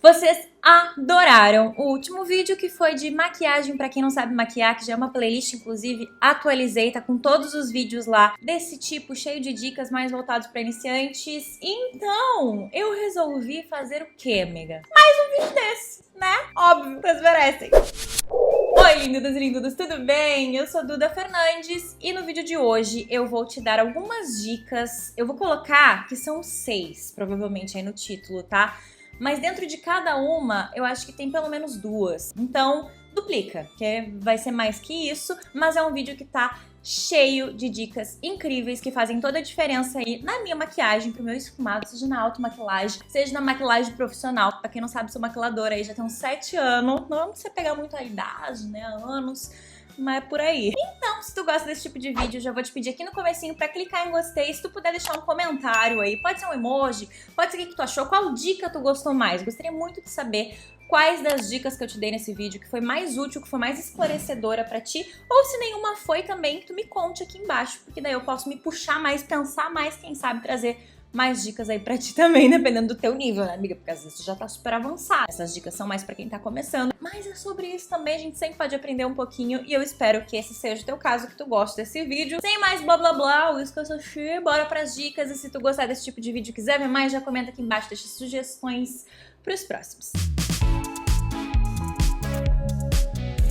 Vocês adoraram o último vídeo, que foi de maquiagem, pra quem não sabe maquiar, que já é uma playlist, inclusive, atualizei, tá com todos os vídeos lá desse tipo, cheio de dicas mais voltados pra iniciantes. Então, eu resolvi fazer o quê, amiga? Mais um vídeo desse, né? Óbvio, vocês merecem. Oi, lindudas e lindudas, tudo bem? Eu sou Duda Fernandes e no vídeo de hoje eu vou te dar algumas dicas. Eu vou colocar que são 6, provavelmente aí no título, tá? Mas dentro de cada uma, eu acho que tem pelo menos 2. Então, duplica, que vai ser mais que isso, mas é um vídeo que tá cheio de dicas incríveis que fazem toda a diferença aí na minha maquiagem, pro meu esfumado, seja na automaquilagem, seja na maquilagem profissional. Pra quem não sabe, sou maquiladora aí já tem uns 7 anos. Não precisa pegar muito a idade, né, anos, mas é por aí. Então, se tu gosta desse tipo de vídeo, já vou te pedir aqui no comecinho pra clicar em gostei. Se tu puder deixar um comentário aí, pode ser um emoji, pode ser o que tu achou, qual dica tu gostou mais. Gostaria muito de saber quais das dicas que eu te dei nesse vídeo que foi mais útil, que foi mais esclarecedora pra ti, ou se nenhuma foi também, tu me conte aqui embaixo, porque daí eu posso me puxar mais, pensar mais, quem sabe trazer mais dicas aí pra ti também, dependendo do teu nível, né, amiga? Porque às vezes tu já tá super avançado. Essas dicas são mais pra quem tá começando. Mas é sobre isso também, a gente sempre pode aprender um pouquinho e eu espero que esse seja o teu caso, que tu goste desse vídeo. Sem mais blá blá blá, o isso que eu sou Xi, bora pras dicas. E se tu gostar desse tipo de vídeo e quiser ver mais, já comenta aqui embaixo, deixa sugestões pros próximos.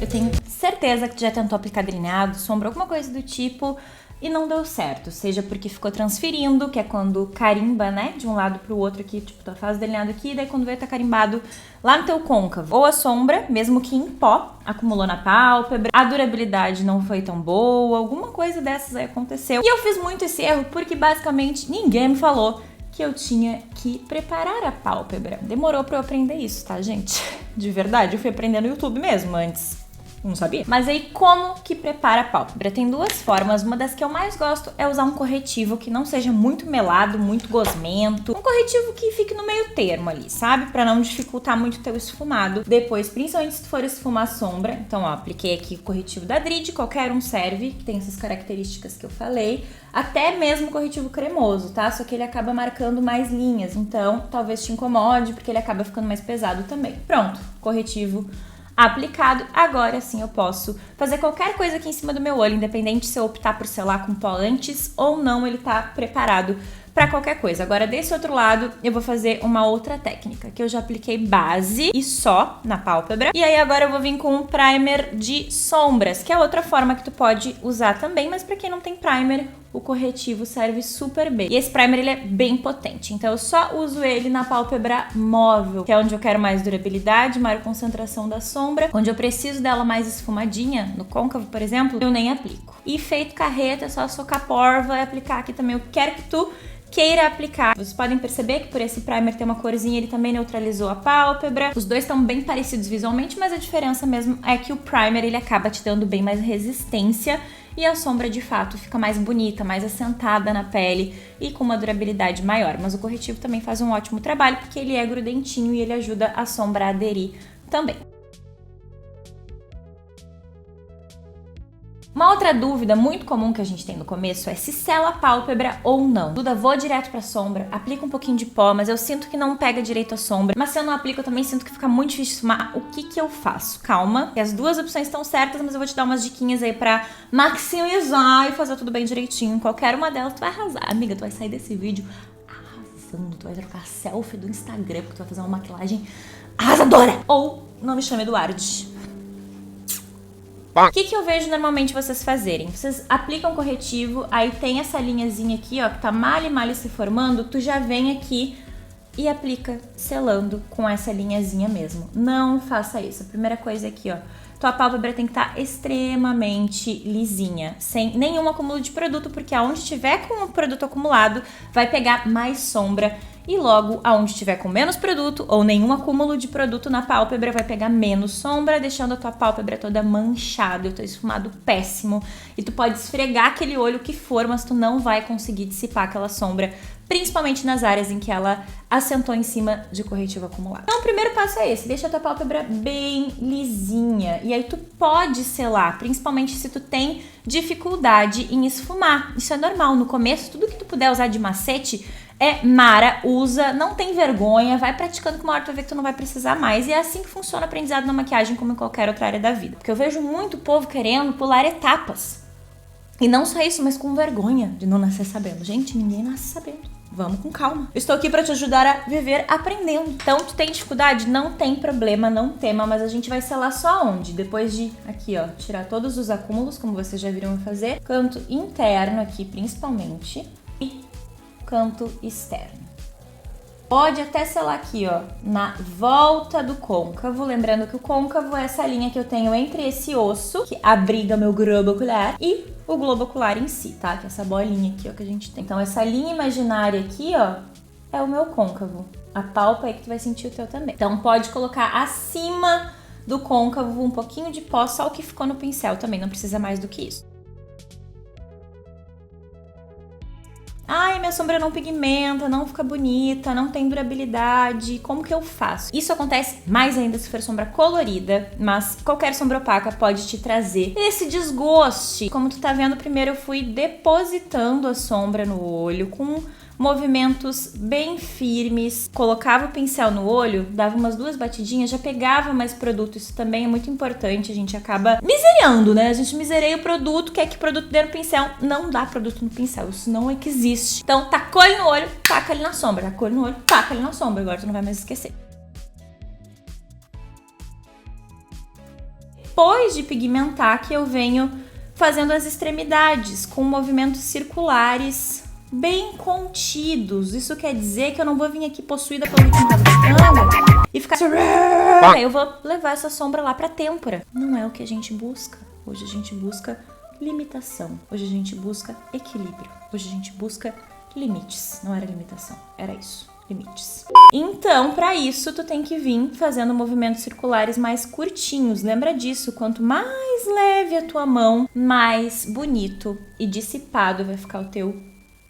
Eu tenho certeza que tu já tentou aplicar delineado, sombra, alguma coisa do tipo, e não deu certo, seja porque ficou transferindo, que é quando carimba, né, de um lado pro outro aqui, tipo, tu faz o delineado aqui, e daí quando vê tá carimbado lá no teu côncavo. Ou a sombra, mesmo que em pó, acumulou na pálpebra, a durabilidade não foi tão boa, alguma coisa dessas aí aconteceu. E eu fiz muito esse erro porque basicamente ninguém me falou que eu tinha que preparar a pálpebra. Demorou pra eu aprender isso, tá, gente? De verdade, eu fui aprender no YouTube mesmo antes. Não sabia? Mas aí, como que prepara a pálpebra? Tem 2 formas. Uma das que eu mais gosto é usar um corretivo que não seja muito melado, muito gosmento. Um corretivo que fique no meio termo ali, sabe? Pra não dificultar muito o teu esfumado. Depois, principalmente se tu for esfumar sombra. Então, ó, apliquei aqui o corretivo da Dridi. Qualquer um serve, que tem essas características que eu falei. Até mesmo corretivo cremoso, tá? Só que ele acaba marcando mais linhas. Então, talvez te incomode, porque ele acaba ficando mais pesado também. Pronto, corretivo aplicado. Agora sim eu posso fazer qualquer coisa aqui em cima do meu olho, independente se eu optar por selar com pó antes ou não, ele tá preparado pra qualquer coisa. Agora desse outro lado eu vou fazer uma outra técnica, que eu já apliquei base e só na pálpebra. E aí agora eu vou vir com um primer de sombras, que é outra forma que tu pode usar também, mas pra quem não tem primer, o corretivo serve super bem. E esse primer, ele é bem potente, então eu só uso ele na pálpebra móvel, que é onde eu quero mais durabilidade, maior concentração da sombra. Onde eu preciso dela mais esfumadinha, no côncavo, por exemplo, eu nem aplico. E feito carreta, é só socar porva e aplicar aqui também. Eu quero que tu queira aplicar. Vocês podem perceber que por esse primer ter uma corzinha, ele também neutralizou a pálpebra. Os dois estão bem parecidos visualmente, mas a diferença mesmo é que o primer, ele acaba te dando bem mais resistência e a sombra, de fato, fica mais bonita, mais assentada na pele e com uma durabilidade maior. Mas o corretivo também faz um ótimo trabalho, porque ele é grudentinho e ele ajuda a sombra a aderir também. Uma outra dúvida muito comum que a gente tem no começo é se sela a pálpebra ou não. Duda, vou direto pra sombra, aplico um pouquinho de pó, mas eu sinto que não pega direito a sombra. Mas se eu não aplico, eu também sinto que fica muito difícil de esfumar. O que que eu faço? Calma, que as 2 opções estão certas, mas eu vou te dar umas diquinhas aí pra maximizar e fazer tudo bem direitinho. Qualquer uma delas tu vai arrasar. Amiga, tu vai sair desse vídeo arrasando, tu vai trocar selfie do Instagram, porque tu vai fazer uma maquilagem arrasadora. Ou não me chame Eduardo. O que eu vejo normalmente vocês fazerem? Vocês aplicam corretivo, aí tem essa linhazinha aqui, ó, que tá mal se formando, tu já vem aqui e aplica selando com essa linhazinha mesmo. Não faça isso. A primeira coisa é aqui, ó, tua pálpebra tem que estar extremamente lisinha, sem nenhum acúmulo de produto, porque aonde tiver com o produto acumulado, vai pegar mais sombra. E logo, aonde tiver com menos produto ou nenhum acúmulo de produto na pálpebra, vai pegar menos sombra, deixando a tua pálpebra toda manchada, o teu esfumado péssimo. E tu pode esfregar aquele olho que for, mas tu não vai conseguir dissipar aquela sombra, principalmente nas áreas em que ela assentou em cima de corretivo acumulado. Então o primeiro passo é esse, deixa a tua pálpebra bem lisinha. E aí tu pode selar, principalmente se tu tem dificuldade em esfumar. Isso é normal, no começo tudo que tu puder usar de macete É mara, usa, não tem vergonha, vai praticando que uma hora tu vai ver que tu não vai precisar mais. E é assim que funciona o aprendizado na maquiagem, como em qualquer outra área da vida. Porque eu vejo muito povo querendo pular etapas. E não só isso, mas com vergonha de não nascer sabendo. Gente, ninguém nasce sabendo. Vamos com calma. Eu estou aqui para te ajudar a viver aprendendo. Então, tu tem dificuldade? Não tem problema, não tema, mas a gente vai selar só onde? Depois de, aqui ó, tirar todos os acúmulos, como vocês já viram eu fazer. Canto interno aqui, principalmente. E canto externo. Pode até selar aqui, ó, na volta do côncavo. Lembrando que o côncavo é essa linha que eu tenho entre esse osso, que abriga meu globo ocular, e o globo ocular em si, tá? Que é essa bolinha aqui, ó, que a gente tem. Então, essa linha imaginária aqui, ó, é o meu côncavo. A pálpebra aí que tu vai sentir o teu também. Então, pode colocar acima do côncavo um pouquinho de pó, só o que ficou no pincel também. Não precisa mais do que isso. Ai, minha sombra não pigmenta, não fica bonita, não tem durabilidade, como que eu faço? Isso acontece mais ainda se for sombra colorida, mas qualquer sombra opaca pode te trazer esse desgoste. Como tu tá vendo, primeiro eu fui depositando a sombra no olho com movimentos bem firmes, colocava o pincel no olho, dava umas 2 batidinhas, já pegava mais produto. Isso também é muito importante, a gente acaba miserando, né? A gente misereia o produto, quer que o produto dê no pincel, não dá produto no pincel, isso não é que existe. Então, tacou ele no olho, taca ele na sombra, tacou ele no olho, taca ele na sombra, agora tu não vai mais esquecer. Depois de pigmentar, que eu venho fazendo as extremidades com movimentos circulares bem contidos. Isso quer dizer que eu não vou vir aqui possuída pelo ritmo da câmera e ficar... Eu vou levar essa sombra lá pra têmpora. Não é o que a gente busca. Hoje a gente busca limitação. Hoje a gente busca equilíbrio. Hoje a gente busca limites. Não era limitação, era isso. Limites. Então, pra isso, tu tem que vir fazendo movimentos circulares mais curtinhos. Lembra disso? Quanto mais leve a tua mão, mais bonito e dissipado vai ficar o teu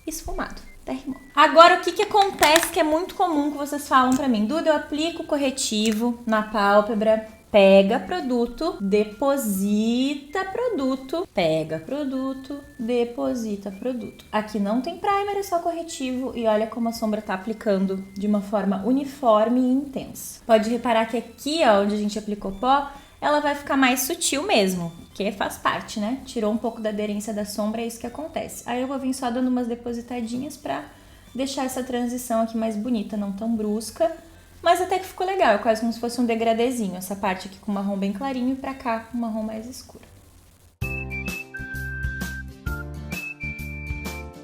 esfumado. Até rimou. Agora, o que acontece que é muito comum que vocês falam pra mim? Duda, eu aplico o corretivo na pálpebra, pega produto, deposita produto, pega produto, deposita produto. Aqui não tem primer, é só corretivo e olha como a sombra tá aplicando de uma forma uniforme e intensa. Pode reparar que aqui, ó, onde a gente aplicou pó, ela vai ficar mais sutil mesmo, que faz parte, né? Tirou um pouco da aderência da sombra, é isso que acontece. Aí eu vou vir só dando umas depositadinhas pra deixar essa transição aqui mais bonita, não tão brusca, mas até que ficou legal, é quase como se fosse um degradezinho, essa parte aqui com marrom bem clarinho e pra cá com marrom mais escuro.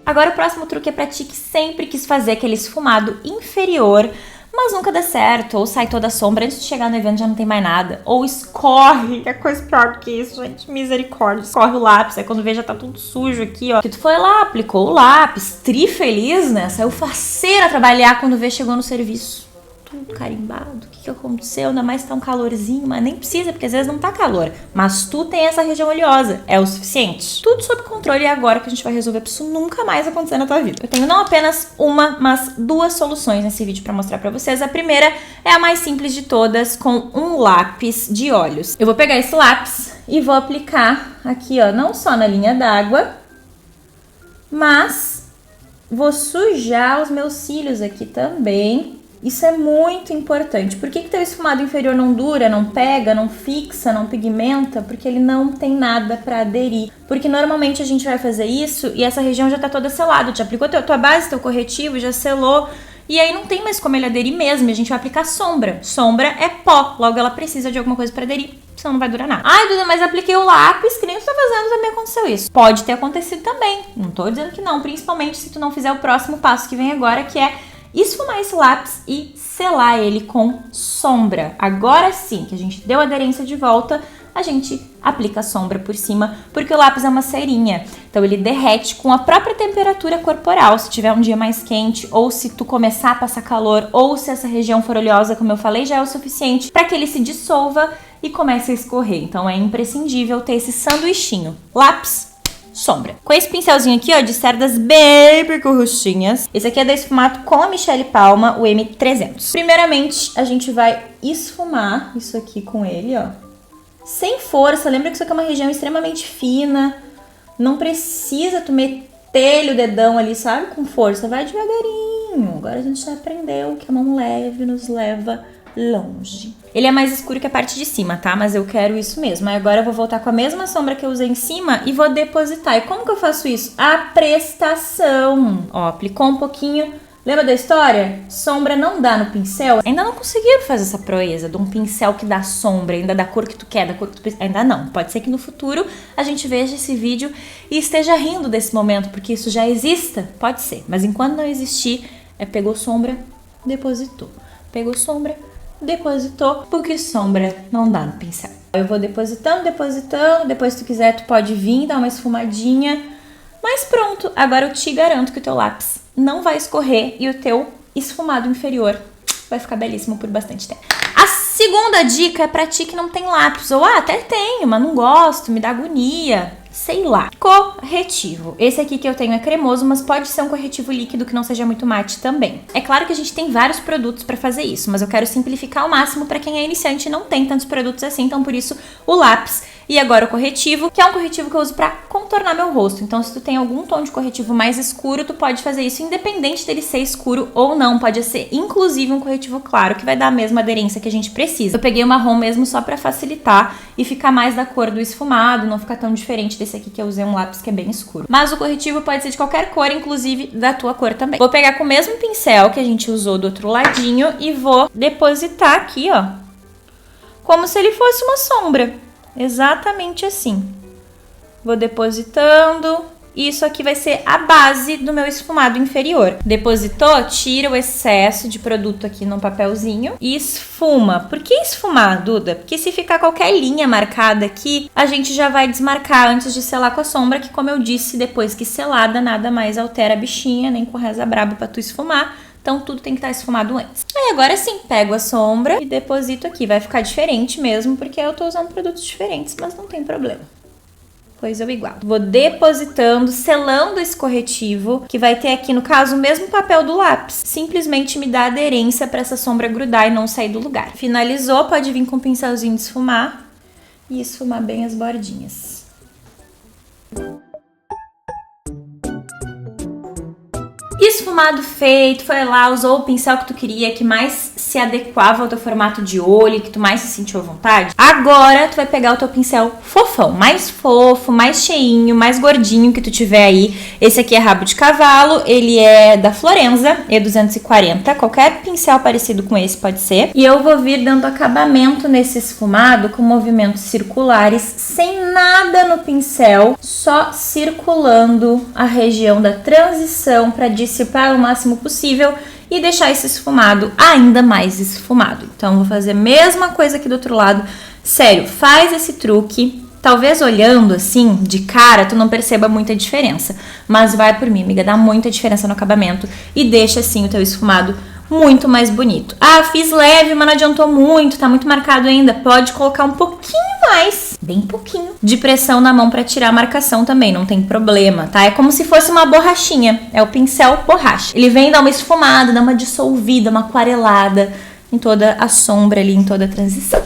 Agora o próximo truque é pra ti que sempre quis fazer aquele esfumado inferior, mas nunca dá certo, ou sai toda a sombra, antes de chegar no evento já não tem mais nada, ou escorre, que é coisa pior do que isso, gente, misericórdia, escorre o lápis, aí quando vê já tá tudo sujo aqui, ó, que tu foi lá, aplicou o lápis, tri feliz, né, saiu faceira trabalhar, quando vê chegou no serviço, tudo carimbado, o que aconteceu, ainda mais tá um calorzinho, mas nem precisa, porque às vezes não tá calor, mas tu tem essa região oleosa, é o suficiente. Tudo sob controle e é agora que a gente vai resolver pra isso nunca mais acontecer na tua vida. Eu tenho não apenas uma, mas 2 soluções nesse vídeo pra mostrar pra vocês. A primeira é a mais simples de todas, com um lápis de olhos. Eu vou pegar esse lápis e vou aplicar aqui, ó, não só na linha d'água, mas vou sujar os meus cílios aqui também. Isso é muito importante. Por que teu esfumado inferior não dura, não pega, não fixa, não pigmenta? Porque ele não tem nada pra aderir. Porque normalmente a gente vai fazer isso e essa região já tá toda selada. Já aplicou tua base, teu corretivo, já selou. E aí não tem mais como ele aderir mesmo. E a gente vai aplicar sombra. Sombra é pó. Logo ela precisa de alguma coisa pra aderir. Senão não vai durar nada. Ai, Duda, mas apliquei o lápis, que nem tu tá fazendo, também aconteceu isso. Pode ter acontecido também. Não tô dizendo que não. Principalmente se tu não fizer o próximo passo que vem agora, que é esfumar esse lápis e selar ele com sombra. Agora sim, que a gente deu a aderência de volta, a gente aplica a sombra por cima, porque o lápis é uma cerinha. Então ele derrete com a própria temperatura corporal, se tiver um dia mais quente, ou se tu começar a passar calor, ou se essa região for oleosa, como eu falei, já é o suficiente para que ele se dissolva e comece a escorrer. Então é imprescindível ter esse sanduichinho. Lápis, sombra. Com esse pincelzinho aqui, ó, de cerdas bem percurruchinhas. Esse aqui é da Esfumato com a Michele Palma, o M300. Primeiramente, a gente vai esfumar isso aqui com ele, ó. Sem força. Lembra que isso aqui é uma região extremamente fina. Não precisa tu meter o dedão ali, sabe? Com força. Vai devagarinho. pouquinho. Agora a gente já aprendeu que a mão leve nos leva longe. Ele é mais escuro que a parte de cima, tá? Mas eu quero isso mesmo. Aí agora eu vou voltar com a mesma sombra que eu usei em cima e vou depositar. E como que eu faço isso? A prestação. Ó, aplicou um pouquinho. Lembra da história? Sombra não dá no pincel. Ainda não conseguiram fazer essa proeza de um pincel que dá sombra, ainda da cor que tu quer, da cor que tu precisa. Ainda não. Pode ser que no futuro a gente veja esse vídeo e esteja rindo desse momento, porque isso já exista. Pode ser. Mas enquanto não existir, pegou sombra, depositou. Pegou sombra, depositou, porque sombra não dá no pincel. Eu vou depositando, depois se tu quiser tu pode vir, dar uma esfumadinha, mas pronto, agora eu te garanto que o teu lápis não vai escorrer e o teu esfumado inferior vai ficar belíssimo por bastante tempo. A segunda dica é pra ti que não tem lápis, ou até tenho, mas não gosto, me dá agonia, sei lá. Corretivo. Esse aqui que eu tenho é cremoso, mas pode ser um corretivo líquido que não seja muito mate também. É claro que a gente tem vários produtos pra fazer isso, mas eu quero simplificar ao máximo pra quem é iniciante e não tem tantos produtos assim, então por isso o lápis. E agora o corretivo, que é um corretivo que eu uso pra contornar meu rosto. Então se tu tem algum tom de corretivo mais escuro, tu pode fazer isso independente dele ser escuro ou não. Pode ser inclusive um corretivo claro, que vai dar a mesma aderência que a gente precisa. Eu peguei o marrom mesmo só pra facilitar e ficar mais da cor do esfumado, não ficar tão diferente desse aqui que eu usei um lápis que é bem escuro. Mas o corretivo pode ser de qualquer cor, inclusive da tua cor também. Vou pegar com o mesmo pincel que a gente usou do outro ladinho e vou depositar aqui, ó, como se ele fosse uma sombra. Exatamente assim. Vou depositando. Isso aqui vai ser a base do meu esfumado inferior. Depositou, tira o excesso de produto aqui no papelzinho e esfuma. Por que esfumar, Duda? Porque se ficar qualquer linha marcada aqui, a gente já vai desmarcar antes de selar com a sombra, que como eu disse, depois que selada, nada mais altera a bichinha, nem com reza brabo pra tu esfumar. Então tudo tem que estar esfumado antes. Aí agora sim, pego a sombra e deposito aqui. Vai ficar diferente mesmo, porque eu tô usando produtos diferentes, mas não tem problema. Pois eu igual. Vou depositando, selando esse corretivo, que vai ter aqui, no caso, o mesmo papel do lápis. Simplesmente me dá aderência para essa sombra grudar e não sair do lugar. Finalizou, pode vir com um pincelzinho de esfumar e esfumar bem as bordinhas. Esfumado feito, foi lá, usou o pincel que tu queria, que mais se adequava ao teu formato de olho, que tu mais se sentiu à vontade. Agora tu vai pegar o teu pincel fofão, mais fofo, mais cheinho, mais gordinho que tu tiver aí. Esse aqui é rabo de cavalo, ele é da Florenza, E240, qualquer pincel parecido com esse pode ser. E eu vou vir dando acabamento nesse esfumado com movimentos circulares, sem nada no pincel, só circulando a região da transição para dissipar o máximo possível e deixar esse esfumado ainda mais esfumado. Então, vou fazer a mesma coisa aqui do outro lado. Sério, faz esse truque. Talvez olhando assim, de cara, tu não perceba muita diferença. Mas vai por mim, amiga, dá muita diferença no acabamento e deixa assim o teu esfumado muito mais bonito. Ah, fiz leve, mas não adiantou muito, tá muito marcado ainda. Pode colocar um pouquinho mais, bem pouquinho, de pressão na mão pra tirar a marcação também, não tem problema, tá? É como se fosse uma borrachinha, é o pincel borracha. Ele vem dar uma esfumada, dar uma dissolvida, uma aquarelada em toda a sombra ali, em toda a transição.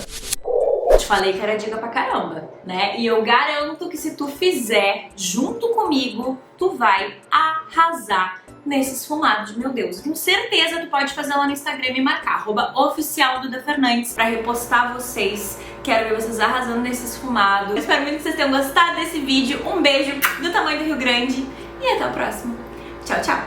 Te falei que era dica pra caramba, né? E eu garanto que se tu fizer junto comigo, tu vai arrasar nesse esfumado, meu Deus. Eu tenho certeza que tu pode fazer lá no Instagram e marcar @oficialduda_fernandes pra repostar vocês. Quero ver vocês arrasando nesse esfumado. Eu espero muito que vocês tenham gostado desse vídeo. Um beijo do tamanho do Rio Grande e até o próximo. Tchau, tchau!